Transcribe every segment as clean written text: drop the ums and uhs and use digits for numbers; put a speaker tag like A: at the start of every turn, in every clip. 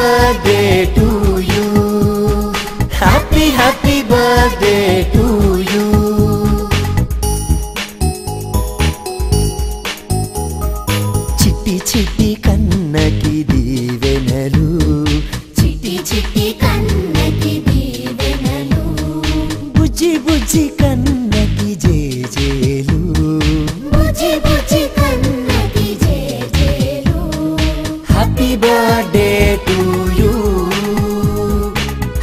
A: Birthday to you, happy happy birthday to you. చిట్టి చిట్టి కన్నకి దీవెనలు,
B: చిట్టి చిట్టి కన్నకి దీవెనలు,
A: బుజ్జి బుజ్జి కన్నకి జేజేలు,
B: బుజ్జి బుజ్జి కన్నకి జేజేలు.
A: Happy birthday to you,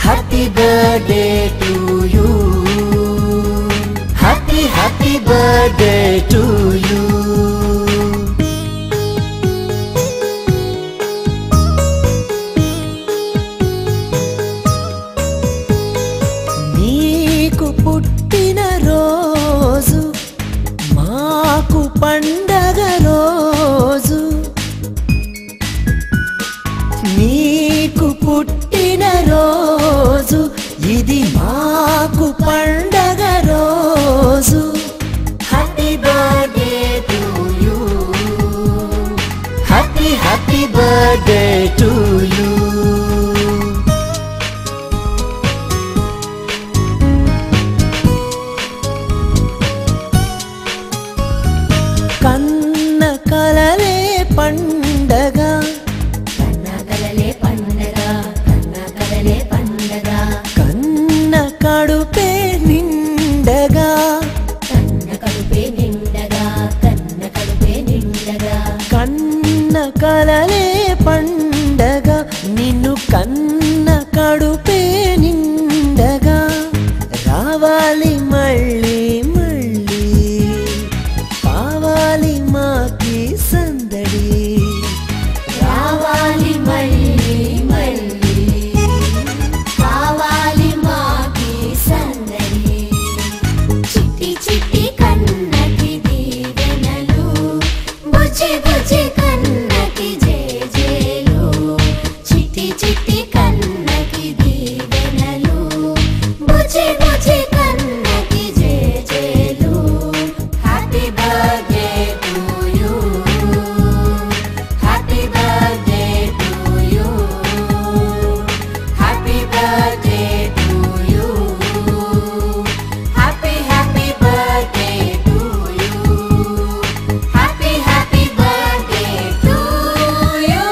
A: happy birthday to you, happy happy birthday to you. నీకు పుట్టిన రోజు మాకు పండగ రోజు, నీకు పుట్టిన రోజు ఇది మాకు పండగ రోజు. Happy birthday to you, happy happy birthday to you. కన్న కలలే పండగ,
B: కన్న కలలే పండగ, కన్న కలలే పండగ,
A: కన్న కడుపే నిండగా,
B: కన్న కడుపే నిండగా, కన్న కడుపే నిండగా.
A: కన్న కలలే పండగ, నిన్ను కన్న కడుపే నిండగా. రావాలి మళ్ళీ మళ్ళీ, కావాలి మాకి సందడి,
B: రావాలి మళ్ళీ మళ్ళీ, కావాలి మాకి సందడి. చిట్టి చిట్టి కన్నకి దీవెనలు, బుజ్జి బుజ్జి కన్నకి జేజేలు, చిట్టి చిట్టి కన్నకి దీవెనలు, బుజ్జి బుజ్జి కన్నకి జేజేలు. Happy birthday to you, happy birthday to you, happy birthday to you, happy happy birthday to you, happy happy birthday to you.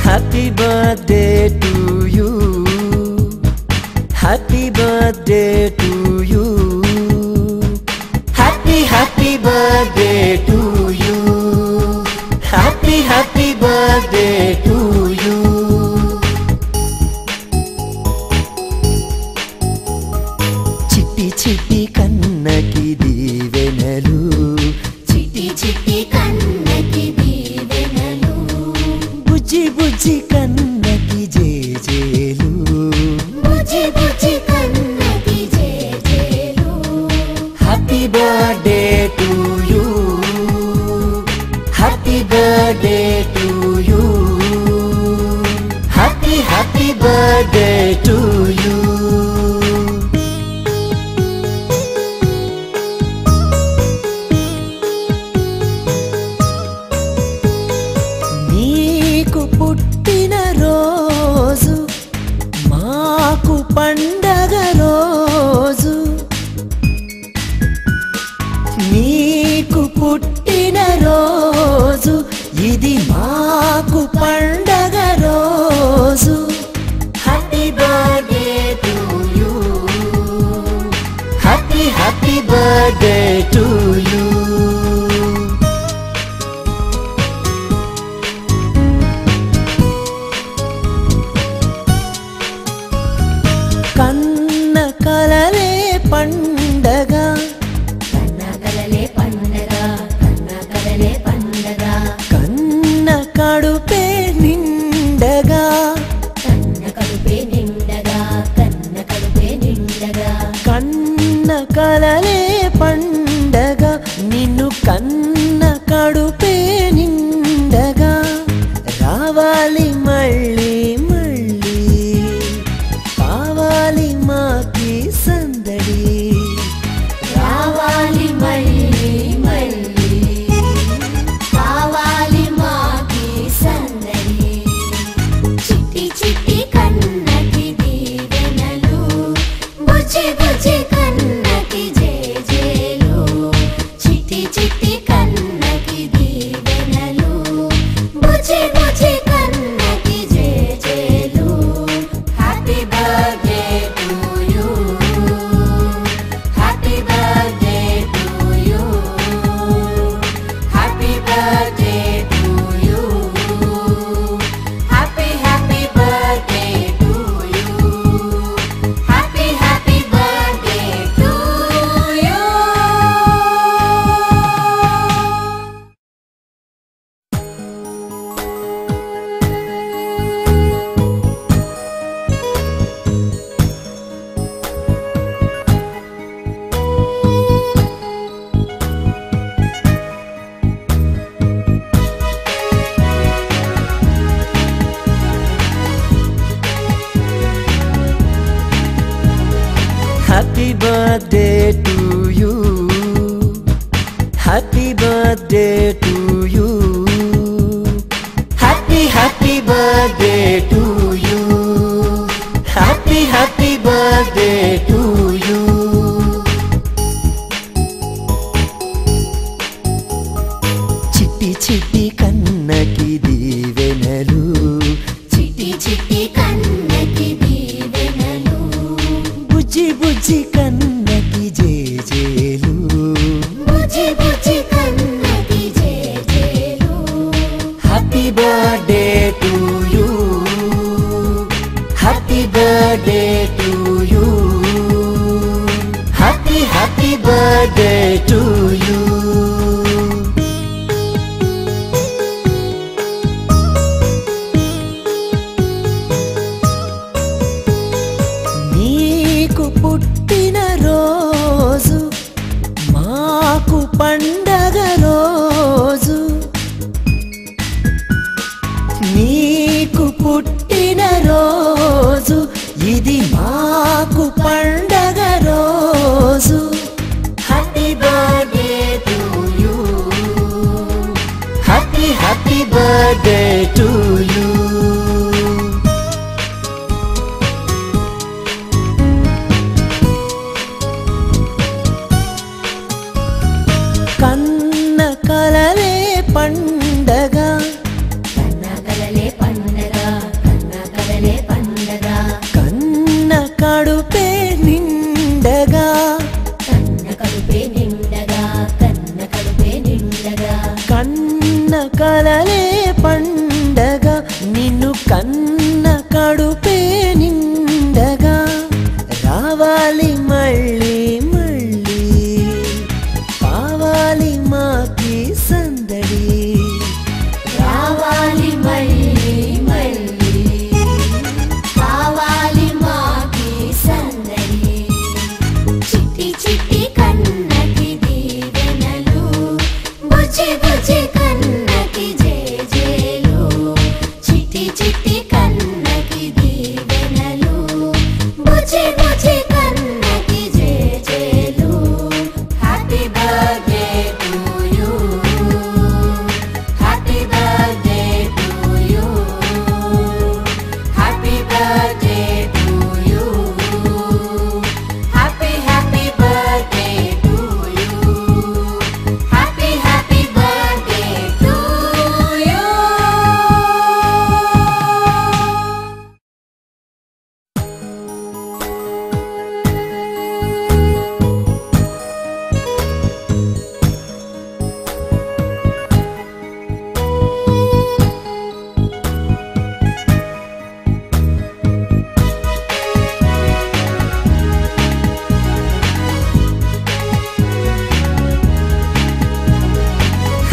A: Happy birthday to you, happy birthday to you, happy happy birthday to you, happy happy birthday to you. చిట్టి చిట్టి కన్నకి దీవెనలు,
B: చిట్టి చిట్టి కన్నకి దీవెనలు,
A: బుజ్జి బుజ్జి కన్నకి జేజేలు,
B: బుజ్జి బుజ్జి కన్నకి జేజేలు.
A: Happy birthday to you, happy birthday to you, happy happy birthday to you. నీకు పుట్టిన రోజు మాకు పండగ రోజు, నీకు పుట్టిన రోజు ఇది మాకు పండగ రోజు. Happy birthday birthday to you. Happy birthday to you. Happy birthday to you. Happy birthday to you. చిట్టి చిట్టి కన్నకి దీవెనలు.
B: చిట్టి చిట్టి కన్నకి దీవెనలు.
A: బుజ్జి బుజ్జి కన్నకి జేజేలు.
B: బుజ్జి బుజ్జి కన్నకి జేజేలు.
A: Happy birthday to you. Happy birthday to you. Happy birthday to you. నీకు పుట్టిన రోజు మాకు పండగ రోజు. నీకు పుట్టిన రోజు ఇది మాకు పండగ రోజు. Happy birthday to you. Happy birthday to you. కన్న కలలే పండగ.
B: కన్న కలలే పండగ. కన్న కలలే పండగ.
A: కన్న కడుపే నిండగా.
B: కన్న కడుపే నిండగా. కన్న కడుపే నిండగా.
A: కన్న కలలే పండగ. నిన్ను కన్న కడుపే నిండగా. రావాలి మళ్ళీ మళ్ళీ. కావాలి మాకి సందడి.
B: రావాలి మళ్ళీ మళ్ళీ. కావాలి మాకి సందడి. చిట్టి చిట్టి కన్నకి దీవెనలు. బుజ్జి బుజ్జి కన్నకి జేజేలు. చిట్టి చిట్టి కన్నకి దీవెనలు. బుజ్జి బుజ్జి కన్నకి జేజేలు. Happy birthday to you. Happy birthday to you. Happy birthday to you. Happy birthday to you. Happy birthday to you.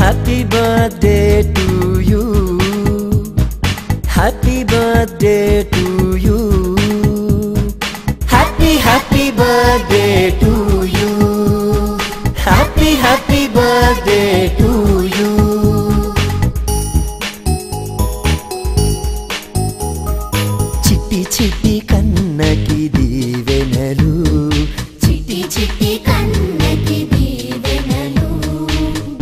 A: Happy birthday to you. Happy birthday to you. Happy birthday to you. Happy birthday to you. చిట్టి చిట్టి కన్నకి దీవెనలు.
B: చిట్టి చిట్టి కన్నకి దీవెనలు.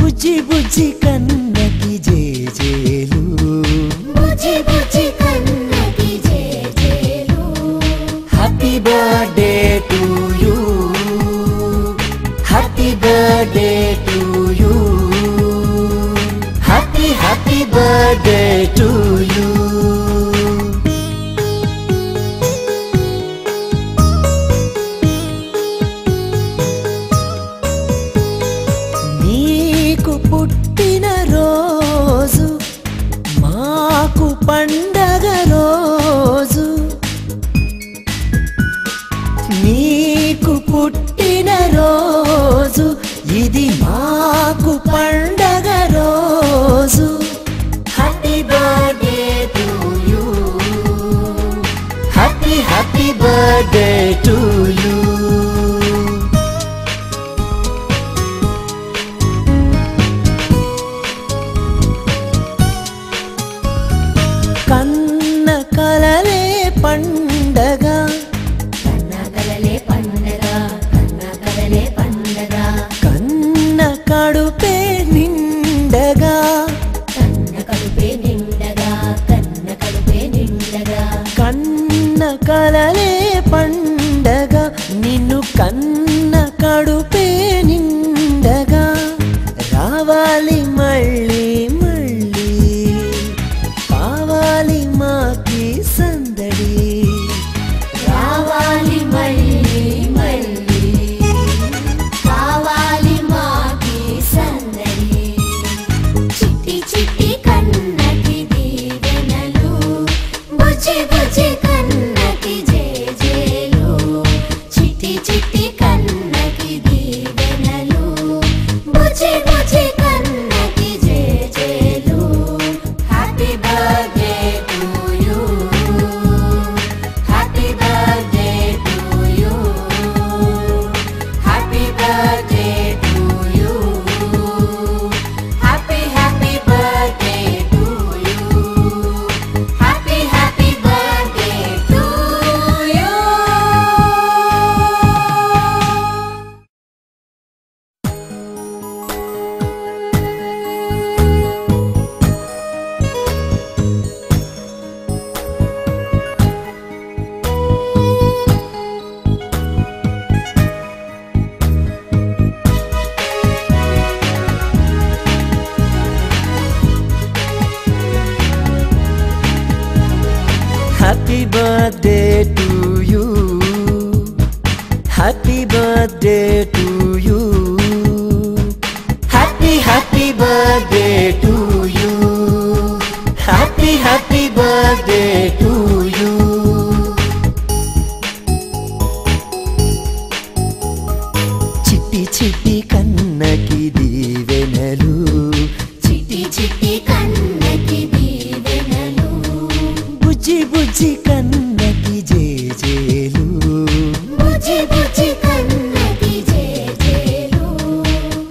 A: బుజ్జి బుజ్జి కన్నకి జేజేలు.
B: బుజ్జి బుజ్జి కన్నకి జేజేలు.
A: Happy birthday to you. Happy birthday to you. Happy birthday to you. నీకు పుట్టిన రోజు మాకు పండగ రోజు. నీకు పుట్టిన రోజు ఇది మాకు పండగ రోజు. Happy birthday to you. Happy birthday to you. కన్న కలలే పండగ.
B: కన్న కలలే పండగ.
A: కలలే పండగ నిన్ను కన్న కడుపే నిండగా రావాలి మళ్ళీ మళ్ళీ కావాలి మాకి సందడి
B: రావాలి మళ్ళీ మళ్ళీ కావాలి మాకి సందడి చిట్టి చిట్టి కన్నకి దీవెనలు బుజ్జి బుజ్జి కన్నకి జేజేలు చిట్టి చిట్టి కన్నకి దీవెనలు బుజ్జి బుజ్జి కన్నకి జేజేలు happy birthday to you happy birthday to you happy birthday to you happy happy birthday to you happy happy birthday to you
A: Happy birthday to you. Happy birthday to you. Happy birthday to you. Happy birthday to you. చిట్టి చిట్టి కన్నకి దీవెనలు
B: చిట్టి చిట్టి కన్నకి దీవెనలు
A: బుజ్జి బుజ్జి కన్నకి జేజేలు
B: బుజ్జి బుజ్జి కన్నకి జేజేలు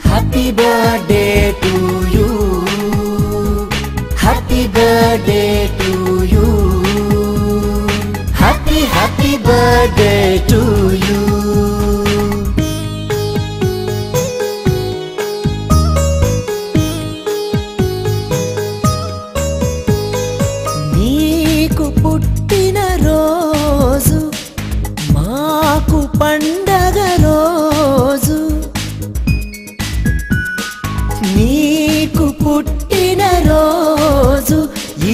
A: happy birthday to you happy birthday to you happy birthday to you నీకు పుట్టిన రోజు మాకు పండగ రోజు నీకు పుట్టిన రోజు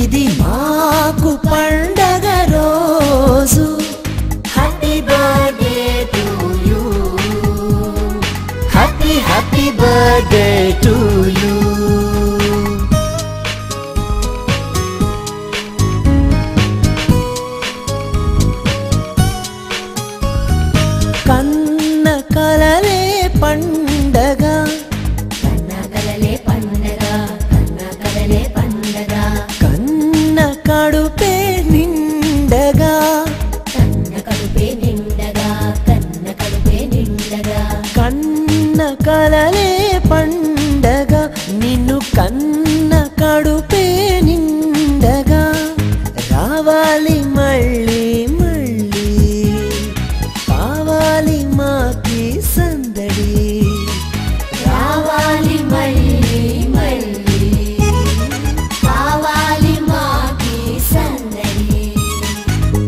A: ఇది మాకు పండగ రోజు happy birthday to you happy birthday to you కన్న కలలే పండగ
B: కన్న కలలే పండగ కన్న కలలే పండగ
A: కన్న కడుపే నిండగా
B: కన్న కడుపే నిండగా కన్న కడుపే నిండగా
A: కన్న కలలే పండగ నిన్ను కన్న కడుపే నిండగా రావాలి మళ్ళీ మళ్ళీ కావాలి మాకి సందడి
B: రావాలి మళ్ళీ మళ్ళీ కావాలి మాకి సందడి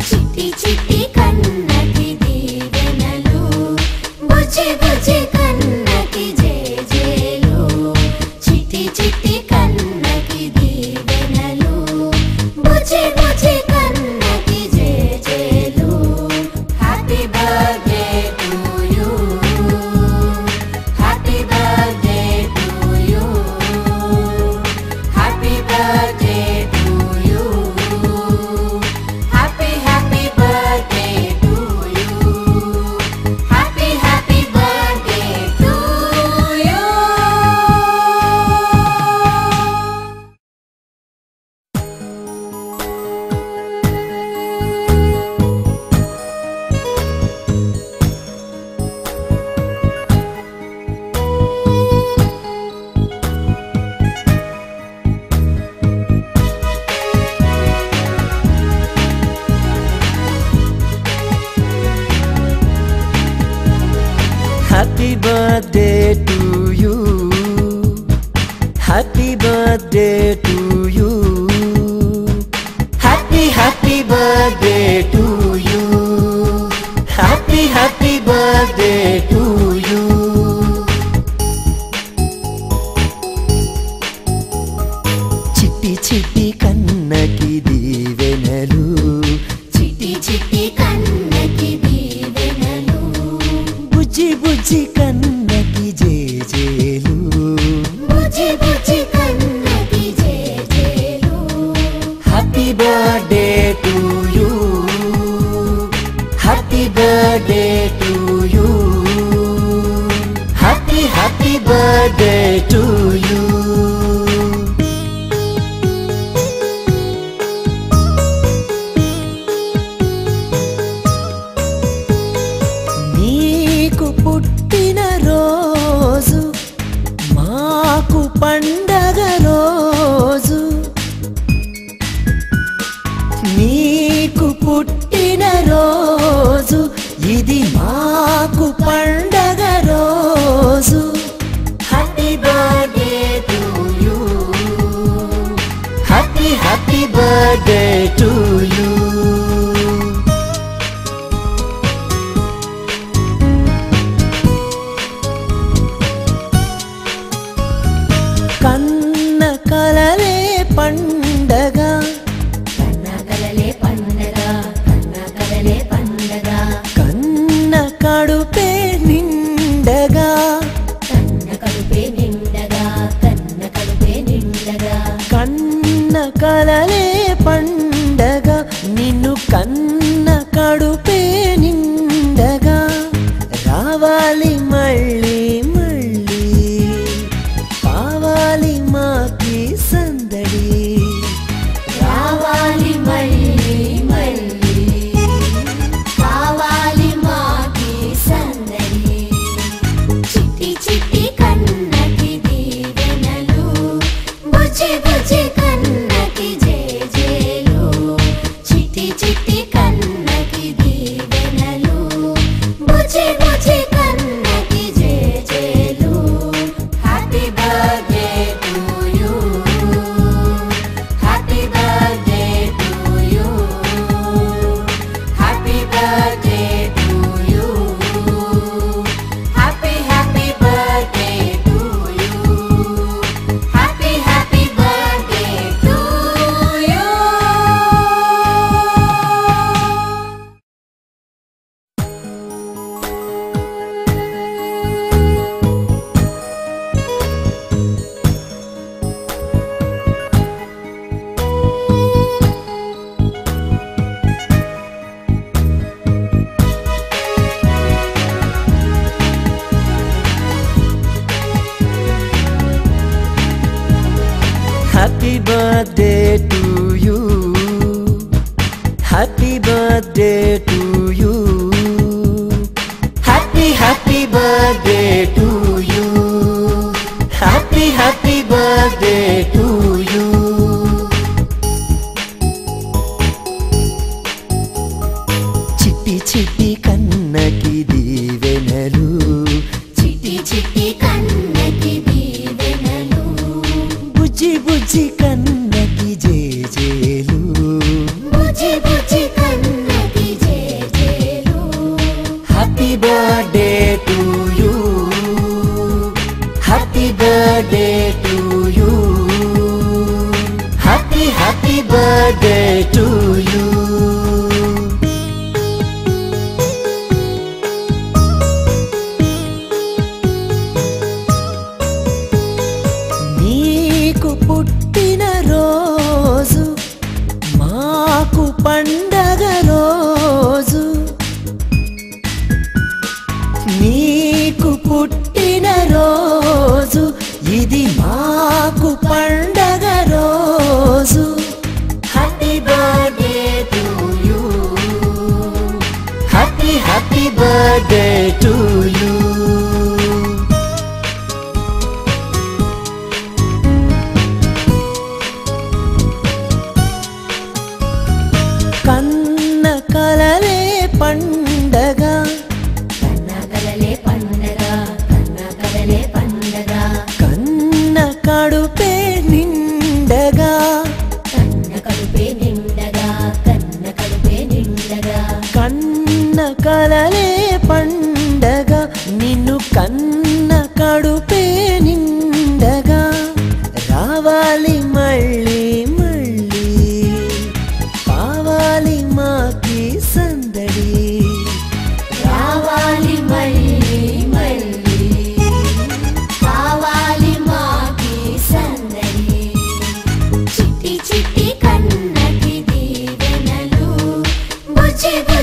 B: చిట్టి చిట్టి కన్నకి దీవెనలు బుజ్జి బుజ్జి కన్నకి జేజేలు చిట్టి చిట్టి కన్నకి దీవెనలు బుజ్జి బుజ్జి కన్నకి జేజేలు happy birthday to you happy birthday to you happy birthday to you happy birthday to you happy birthday to you
A: Happy birthday to you. Happy birthday to you. Happy birthday to you. happy happy birthday to you. చిట్టి చిట్టి కన్నకి దీవెనలు,
B: చిట్టి చిట్టి కన్నకి దీవెనలు,
A: బుజ్జి బుజ్జి కన్నకి జేజేలు,
B: బుజ్జి బుజ్జి కన్నకి జేజేలు.
A: Happy birthday to you, happy birthday to you, happy happy birthday to you. నీకు పుట్టిన రోజు మాకు పండగ రోజు, నీకు పుట్టిన రోజు ఇది మాకు పండగ రోజు. Happy birthday to you, happy happy birthday to you. కన్న కలలే పండగ,
B: కన్న కలలే పండగ, కన్న కలలే పండగ,
A: కన్న కడుపే నిండగా,
B: కన్న కడుపే నిండగా, కన్న కడుపే నిండగా.
A: కన్న కలలే పండగ, నిన్ను కన్న కడుపే నిండగా. రావాలి మళ్ళీ మళ్ళీ, కావాలి మాకి సందడి,
B: రావాలి మళ్ళీ మళ్ళీ, కావాలి మాకి సందడి. చిట్టి చిట్టి కన్నకి దీవెనలు, బుజ్జి బుజ్జి కన్నకి జేజేలు, చిట్టి చిట్టి కన్నకి దీవెనలు, బుజ్జి బుజ్జి కన్నకి జేజేలు. Happy birthday to you, happy birthday to you, happy birthday to you, happy happy birthday to you, happy happy birthday to you.
A: Happy birthday to you, happy birthday to you, happy happy birthday to you, happy happy birthday to you. చిట్టి చిట్టి కన్నకి దీవెనలు,
B: చిట్టి చిట్టి కన్నకి దీవెనలు,
A: బుజ్జి బుజ్జి కన్నకి జేజేలు,
B: బుజ్జి బుజ్జి కన్నకి జేజేలు.
A: Happy birthday to you, happy birthday to you, happy happy birthday to you. నీకు పుట్టిన రోజు మాకు పండగ రోజు, నీకు పుట్టిన రోజు ఇది మాకు పండగ రోజు. Happy birthday to you, happy happy birthday to you. కన్న కలలే పండగ,
B: కన్న కలలే పండగ, కన్న కలలే పండగ,
A: కన్న కడుపే నిండగా,
B: కన్న కడుపే నిండగా, కన్న కడుపే నిండగా.
A: కన్న కలలే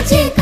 B: బుజ్జి